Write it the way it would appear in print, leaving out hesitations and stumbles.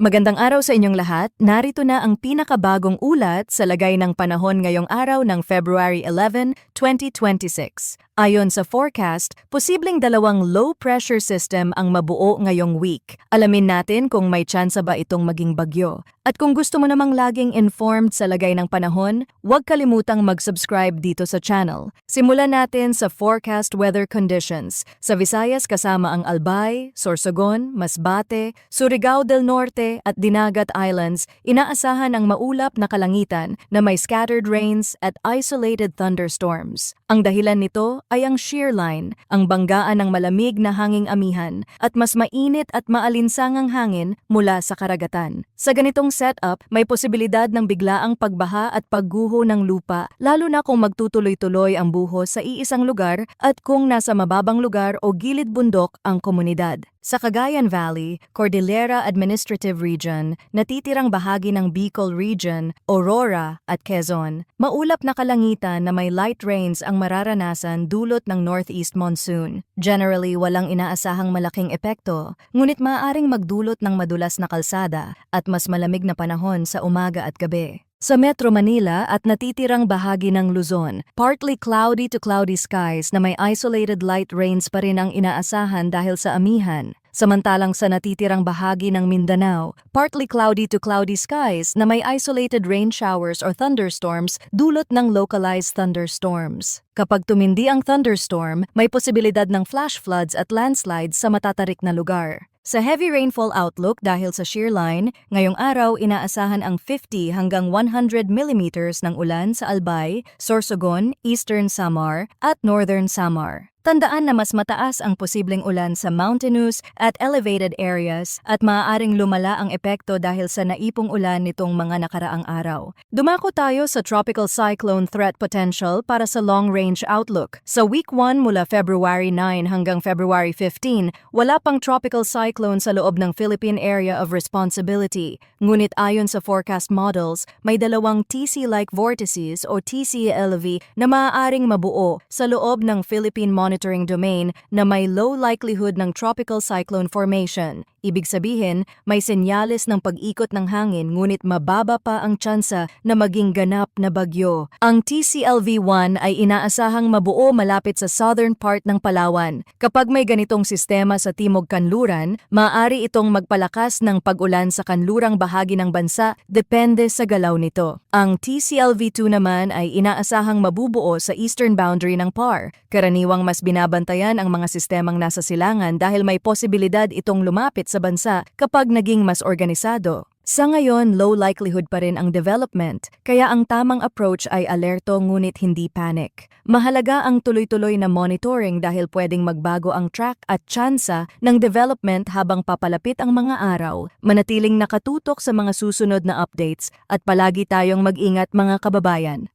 Magandang araw sa inyong lahat. Narito na ang pinakabagong ulat sa lagay ng panahon ngayong araw ng February 11, 2026. Ayon sa forecast, posibleng dalawang low-pressure system ang mabuo ngayong week. Alamin natin kung may tsansa ba itong maging bagyo. At kung gusto mo namang laging informed sa lagay ng panahon, huwag kalimutang mag-subscribe dito sa channel. Simulan natin sa forecast weather conditions. Sa Visayas kasama ang Albay, Sorsogon, Masbate, Surigao del Norte at Dinagat Islands, inaasahan ang maulap na kalangitan na may scattered rains at isolated thunderstorms. Ang dahilan nito ay ang shear line, ang banggaan ng malamig na hanging amihan at mas mainit at maalinsangang hangin mula sa karagatan. Sa ganitong setup, may posibilidad ng biglaang pagbaha at pagguho ng lupa, lalo na kung magtutuloy-tuloy ang buhos sa iisang lugar at kung nasa mababang lugar o gilid bundok ang komunidad. Sa Cagayan Valley, Cordillera Administrative Region, natitirang bahagi ng Bicol Region, Aurora at Quezon, maulap na kalangitan na may light rains ang mararanasan dulot ng northeast monsoon. Generally, walang inaasahang malaking epekto, ngunit maaaring magdulot ng madulas na kalsada at mas malamig na panahon sa umaga at gabi. Sa Metro Manila at natitirang bahagi ng Luzon, partly cloudy to cloudy skies na may isolated light rains pa rin ang inaasahan dahil sa amihan. Samantalang sa natitirang bahagi ng Mindanao, partly cloudy to cloudy skies na may isolated rain showers or thunderstorms dulot ng localized thunderstorms. Kapag tumindi ang thunderstorm, may posibilidad ng flash floods at landslides sa matatarik na lugar. Sa heavy rainfall outlook dahil sa shear line, ngayong araw inaasahan ang 50 hanggang 100 millimeters ng ulan sa Albay, Sorsogon, Eastern Samar at Northern Samar. Tandaan na mas mataas ang posibleng ulan sa mountainous at elevated areas at maaaring lumala ang epekto dahil sa naipong ulan nitong mga nakaraang araw. Dumako tayo sa tropical cyclone threat potential para sa long-range outlook. Sa week 1 mula February 9 hanggang February 15, wala pang tropical cyclone sa loob ng Philippine Area of Responsibility. Ngunit ayon sa forecast models, may dalawang TC-like vortices o TC-LV na maaaring mabuo sa loob ng Philippine monitoring domain na may low likelihood ng tropical cyclone formation. Ibig sabihin, may senyales ng pag-ikot ng hangin ngunit mababa pa ang tsansa na maging ganap na bagyo. Ang TCLV-1 ay inaasahang mabuo malapit sa southern part ng Palawan. Kapag may ganitong sistema sa timog kanluran, maaari itong magpalakas ng pag-ulan sa kanlurang bahagi ng bansa depende sa galaw nito. Ang TCLV-2 naman ay inaasahang mabubuo sa eastern boundary ng PAR. Karaniwang mas binabantayan ang mga sistemang nasa silangan dahil may posibilidad itong lumapit sa bansa kapag naging mas organisado. Sa ngayon, low likelihood pa rin ang development, kaya ang tamang approach ay alerto ngunit hindi panic. Mahalaga ang tuloy-tuloy na monitoring dahil pwedeng magbago ang track at tsansa ng development habang papalapit ang mga araw. Manatiling nakatutok sa mga susunod na updates at palagi tayong mag-ingat mga kababayan.